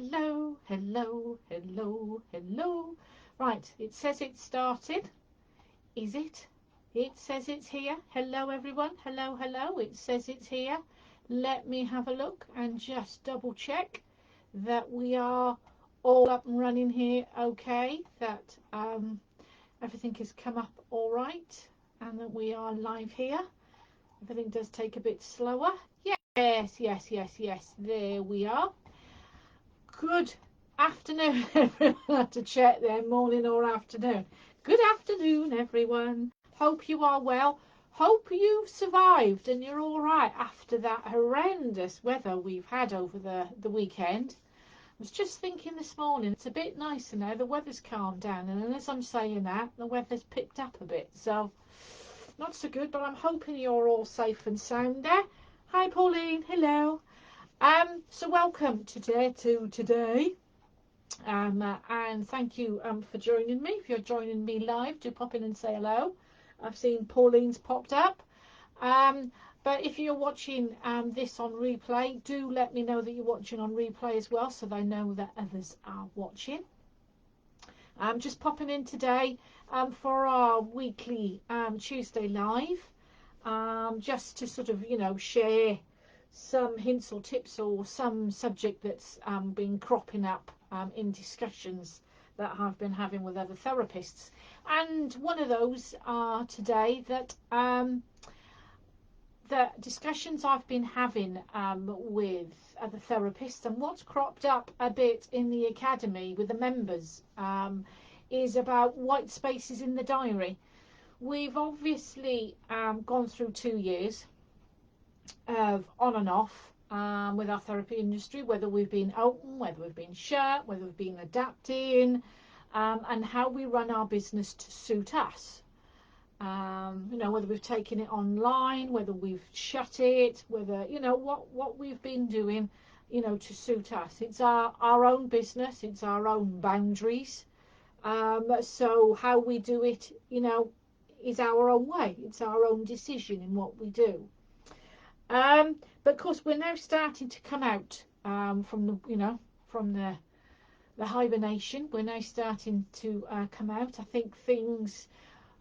Hello, hello, hello, hello. Right, it says it started. Is it? It says it's here. Hello, everyone. Hello, hello. It says it's here. Let me have a look and just double check that we are all up and running here. Okay, that everything has come up all right and that we are live here. Everything does take a bit slower. Yes, yes, yes, yes. There we are. Good afternoon, everyone. I had to check there, morning or afternoon. Good afternoon, everyone. Hope you are well. Hope you've survived and you're all right after that horrendous weather we've had over the weekend. I was just thinking this morning, it's a bit nicer now. The weather's calmed down, and as I'm saying that, the weather's picked up a bit. So, not so good, but I'm hoping you're all safe and sound there. Hi, Pauline. Hello. So welcome today, and thank you for joining me. If you're joining me live, do pop in and say hello. I've seen Pauline's popped up. But if you're watching this on replay, do let me know that you're watching on replay as well, so they know that others are watching. I'm just popping in today for our weekly Tuesday live, just to sort of, share some hints or tips or some subject that's been cropping up in discussions that I've been having with other therapists. And one of those are today that the discussions I've been having with other therapists, and what's cropped up a bit in the academy with the members is about white spaces in the diary. We've obviously gone through 2 years of on and off with our therapy industry, whether we've been open, whether we've been shut, whether we've been adapting, and how we run our business to suit us. Whether we've taken it online, whether we've shut it, whether, what we've been doing, to suit us. It's our own business, it's our own boundaries. So how we do it, is our own way. It's our own decision in what we do. But of course, we're now starting to come out from the hibernation. We're now starting to come out. I think things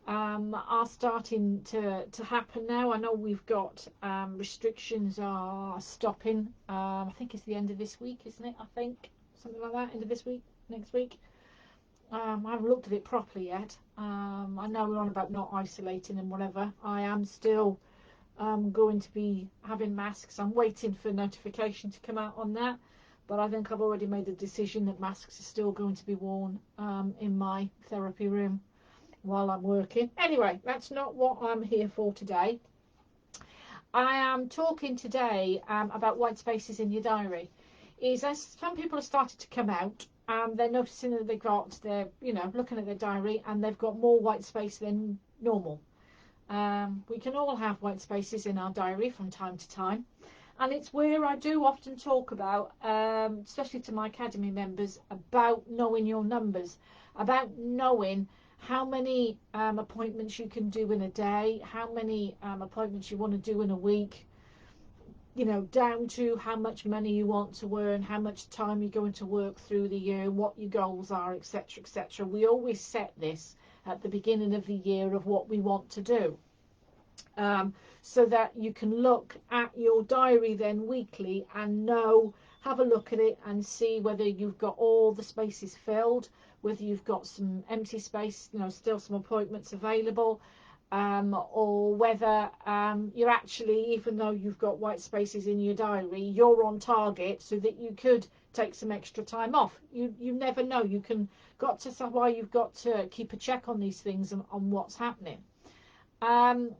are starting to happen now. I know we've got restrictions are stopping. I think it's the end of this week, isn't it? I think something like that. End of this week, next week. I haven't looked at it properly yet. I know we're on about not isolating and whatever. I am still going to be having masks. I'm waiting for notification to come out on that, but I think I've already made a decision that masks are still going to be worn in my therapy room while I'm working. Anyway, that's not what I'm here for today. I am talking today about white spaces in your diary. Is as some people have started to come out, they're noticing that they're looking at their diary and they've got more white space than normal. We can all have white spaces in our diary from time to time, and it's where I do often talk about, especially to my academy members, about knowing your numbers, about knowing how many appointments you can do in a day, how many appointments you want to do in a week, down to how much money you want to earn, how much time you're going to work through the year, what your goals are, etc., etc. We always set this at the beginning of the year of what we want to do, so that you can look at your diary then weekly and have a look at it and see whether you've got all the spaces filled, whether you've got some empty space, still some appointments available, or whether you're actually, even though you've got white spaces in your diary, you're on target so that you could take some extra time off. You never know. Why you've got to keep a check on these things and on what's happening.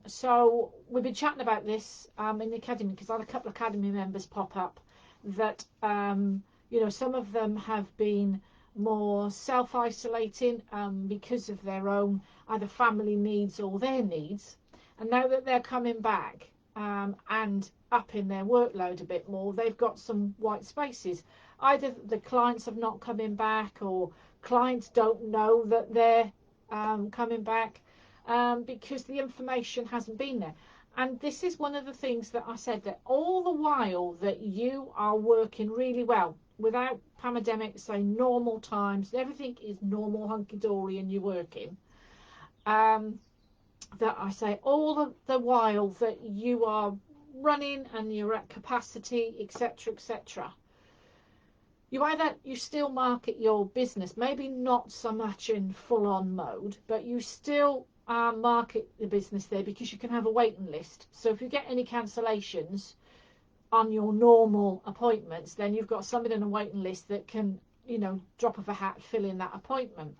So we've been chatting about this in the academy, because I had a couple of academy members pop up that some of them have been more self-isolating because of their own either family needs or their needs, and now that they're coming back and upping their workload a bit more, they've got some white spaces. Either the clients have not coming back, or clients don't know that they're coming back, because the information hasn't been there. And this is one of the things that I said, that all the while that you are working really well, without pandemic, say normal times, everything is normal, hunky-dory, and you're working. That I say, all the while that you are running and you're at capacity, etc., etc., you still market your business, maybe not so much in full-on mode, but you still market the business there, because you can have a waiting list. So if you get any cancellations on your normal appointments, then you've got somebody on a waiting list that can, drop of a hat, fill in that appointment.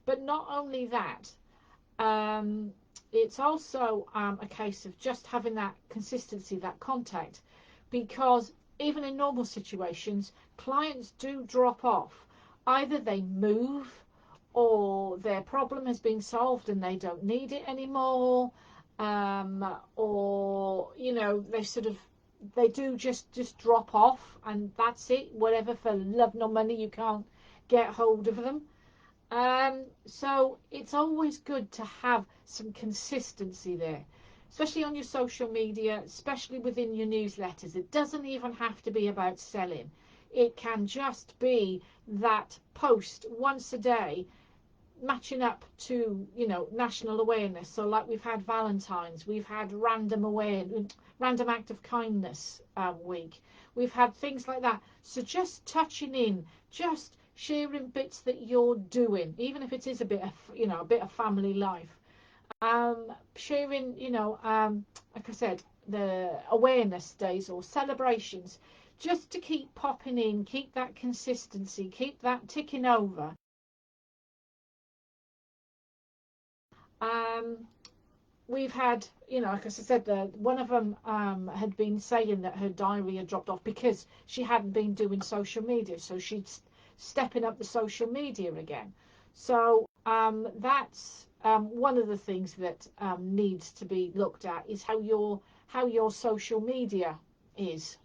But not only that, it's also a case of just having that consistency, that contact, because even in normal situations, clients do drop off. Either they move, or their problem has been solved and they don't need it anymore, or they do just drop off, and that's it. Whatever, for love nor money, you can't get hold of them. So it's always good to have some consistency there, especially on your social media, especially within your newsletters. It doesn't even have to be about selling. It can just be that post once a day, matching up to, national awareness. So like we've had Valentine's, we've had random act of kindness week. We've had things like that. So just touching in, just sharing bits that you're doing, even if it is a bit of family life. Sharing, like I said, the awareness days or celebrations, just to keep popping in, keep that consistency, keep that ticking over. We've had, like I said, one of them had been saying that her diary had dropped off because she hadn't been doing social media, so she's stepping up the social media again. So that's one of the things that needs to be looked at, is how your social media is.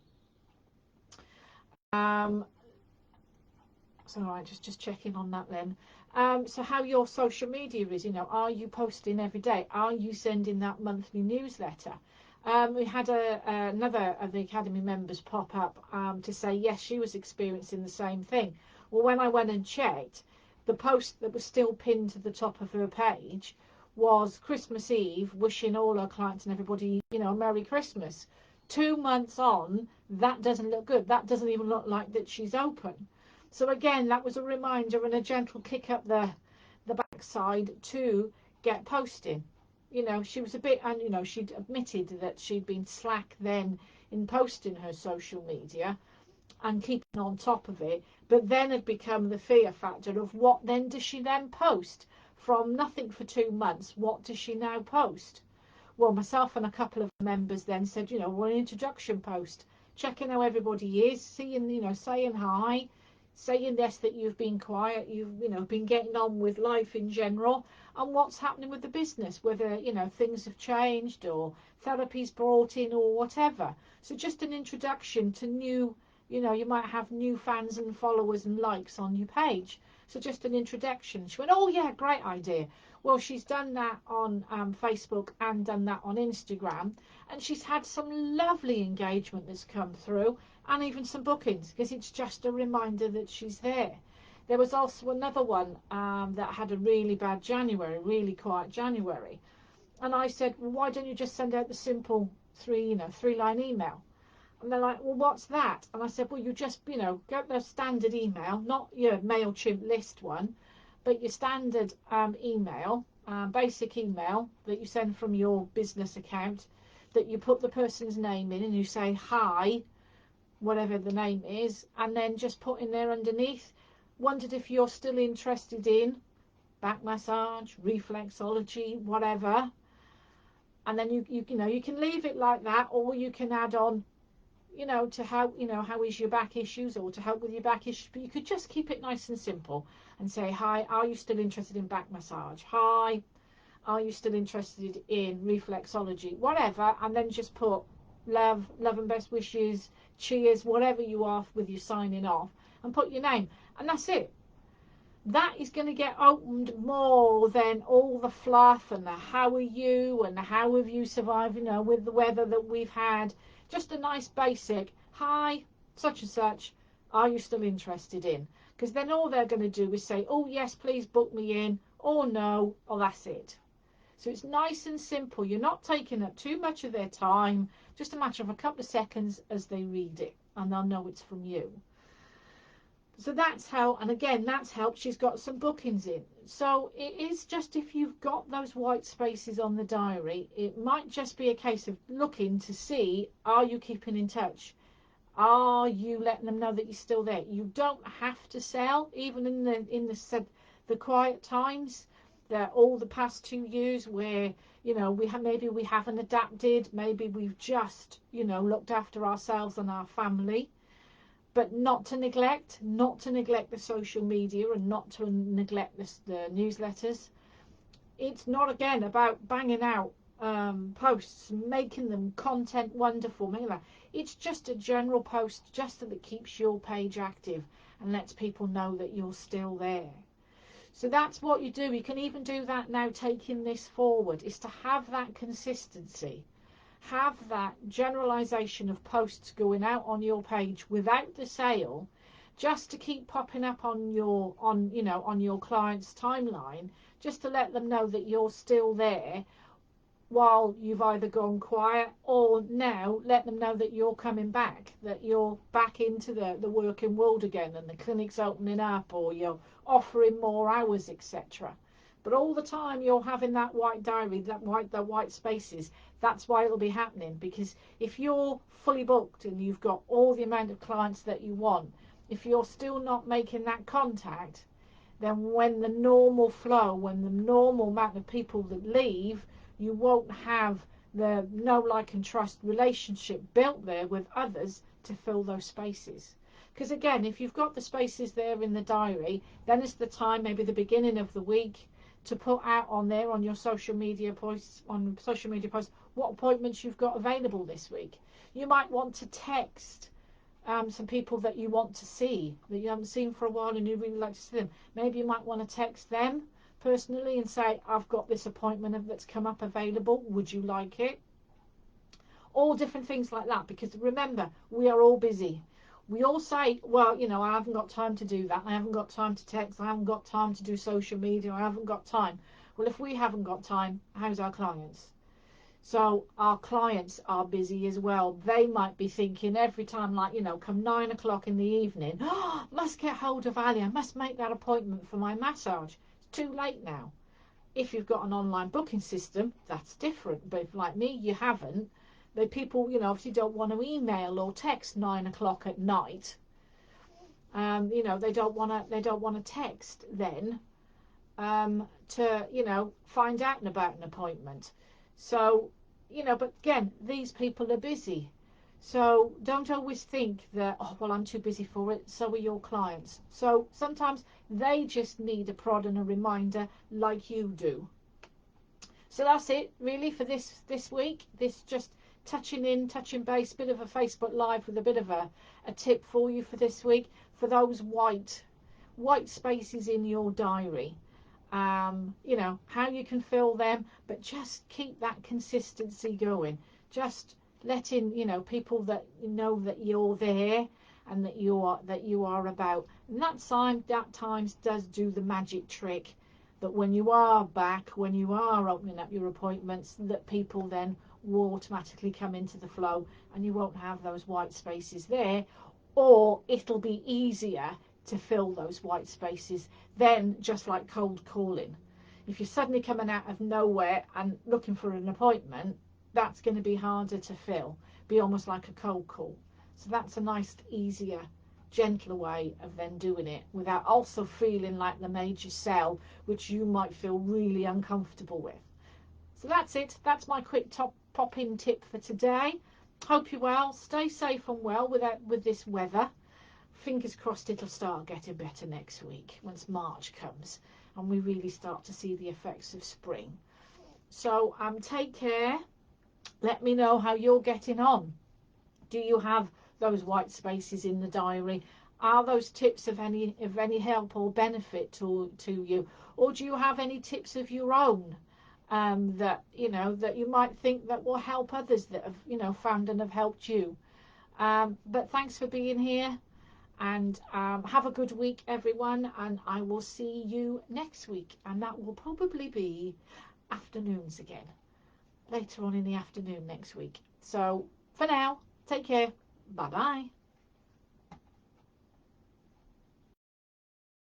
So I'm just checking on that then. So how your social media is, are you posting every day? Are you sending that monthly newsletter? We had another of the Academy members pop up to say, yes, she was experiencing the same thing. Well, when I went and checked, the post that was still pinned to the top of her page was Christmas Eve, wishing all her clients and everybody, Merry Christmas. 2 months on, that doesn't look good. That doesn't even look like that she's open. So again, that was a reminder and a gentle kick up the backside to get posting. She was a bit, and she'd admitted that she'd been slack then in posting her social media and keeping on top of it, but then had become the fear factor of, what then does she then post? From nothing for 2 months, what does she now post? Well, myself and a couple of members then said, well, an introduction post, checking how everybody is, seeing, saying hi, saying yes, that you've been quiet, you've been getting on with life in general, and what's happening with the business, whether things have changed or therapies brought in or whatever. So just an introduction to new, you might have new fans and followers and likes on your page. So just an introduction. She went, oh yeah, great idea. Well, she's done that on Facebook and done that on Instagram, and she's had some lovely engagement that's come through, and even some bookings, because it's just a reminder that she's there. There was also another one that had a really bad January, really quiet January, and I said, well, why don't you just send out the simple three-line email? And they're like, well, what's that? And I said, well, you just get the standard email, not your MailChimp list one, but your standard email, basic email that you send from your business account, that you put the person's name in and you say hi, whatever the name is, and then just put in there underneath, wondered if you're still interested in back massage, reflexology, whatever. And then you can leave it like that, or you can add on, to how is your back issues, or to help with your back issues. But you could just keep it nice and simple and say, hi, are you still interested in back massage? Hi, are you still interested in reflexology? Whatever. And then just put love and best wishes, cheers, whatever you are with your signing off, and put your name. And that's it. that is going to get opened more than all the fluff and the how are you and how have you survived, with the weather that we've had. Just a nice basic, hi, such and such, are you still interested in? Because then all they're going to do is say, oh yes, please book me in, or no, or that's it. So it's nice and simple. You're not taking up too much of their time, just a matter of a couple of seconds as they read it, and they'll know it's from you. So that's how, and again, that's helped. She's got some bookings in. So it is just, if you've got those white spaces on the diary, it might just be a case of looking to see, are you keeping in touch? Are you letting them know that you're still there? You don't have to sell, even in the quiet times. That all the past 2 years where maybe we haven't adapted, maybe we've just looked after ourselves and our family. But not to neglect the social media, and not to neglect the newsletters. It's not, again, about banging out posts, making them content wonderful, making that. It's just a general post, just that it keeps your page active and lets people know that you're still there. So that's what you do. You can even do that now, taking this forward, is to have that consistency. Have that generalization of posts going out on your page without the sale, just to keep popping up on your client's timeline, just to let them know that you're still there while you've either gone quiet, or now let them know that you're coming back, that you're back into the working world again, and the clinic's opening up, or you're offering more hours, etc. But all the time you're having that white diary, the white spaces. That's why it'll be happening, because if you're fully booked and you've got all the amount of clients that you want, if you're still not making that contact, then when the normal flow, when the normal amount of people that leave, you won't have the know, like and trust relationship built there with others to fill those spaces. Because again, if you've got the spaces there in the diary, then it's the time, maybe the beginning of the week, to put out on there on your social media posts, what appointments you've got available this week. You might want to text some people that you want to see, that you haven't seen for a while and you really like to see them. Maybe you might want to text them personally and say, I've got this appointment that's come up available, would you like it? All different things like that, because remember, we are all busy. We all say, well, I haven't got time to do that, I haven't got time to text, I haven't got time to do social media, I haven't got time. Well, if we haven't got time, how's our clients? So our clients are busy as well. They might be thinking every time, like, come 9 o'clock in the evening, oh, must get hold of Ali, I must make that appointment for my massage. It's too late now. If you've got an online booking system, that's different. But if, like me, you haven't, the people, obviously don't want to email or text 9 o'clock at night. They don't want to text then to find out about an appointment. So, but again, these people are busy. So don't always think that, oh, well, I'm too busy for it, so are your clients. So sometimes they just need a prod and a reminder like you do. So that's it really for this week. This just touching base, bit of a Facebook Live with a bit of a tip for you for this week, for those white spaces in your diary. How you can fill them, but just keep that consistency going. Just letting people that know that you're there and that you are about. And that times does do the magic trick, that when you are back, when you are opening up your appointments, that people then will automatically come into the flow, and you won't have those white spaces there, or it'll be easier to fill those white spaces then, just like cold calling. If you're suddenly coming out of nowhere and looking for an appointment, that's going to be harder to fill, be almost like a cold call. So that's a nice, easier, gentler way of then doing it without also feeling like the major sell, which you might feel really uncomfortable with. So that's it. That's my quick pop-in tip for today. Hope you're well. Stay safe and well with this weather. Fingers crossed it'll start getting better next week once March comes and we really start to see the effects of spring. So take care. Let me know how you're getting on. Do you have those white spaces in the diary? Are those tips of any help or benefit to you, or do you have any tips of your own, that that you might think that will help others that have found and have helped you? But thanks for being here, and have a good week, everyone, and I will see you next week, and that will probably be afternoons again, later on in the afternoon next week. So for now, take care. Bye bye.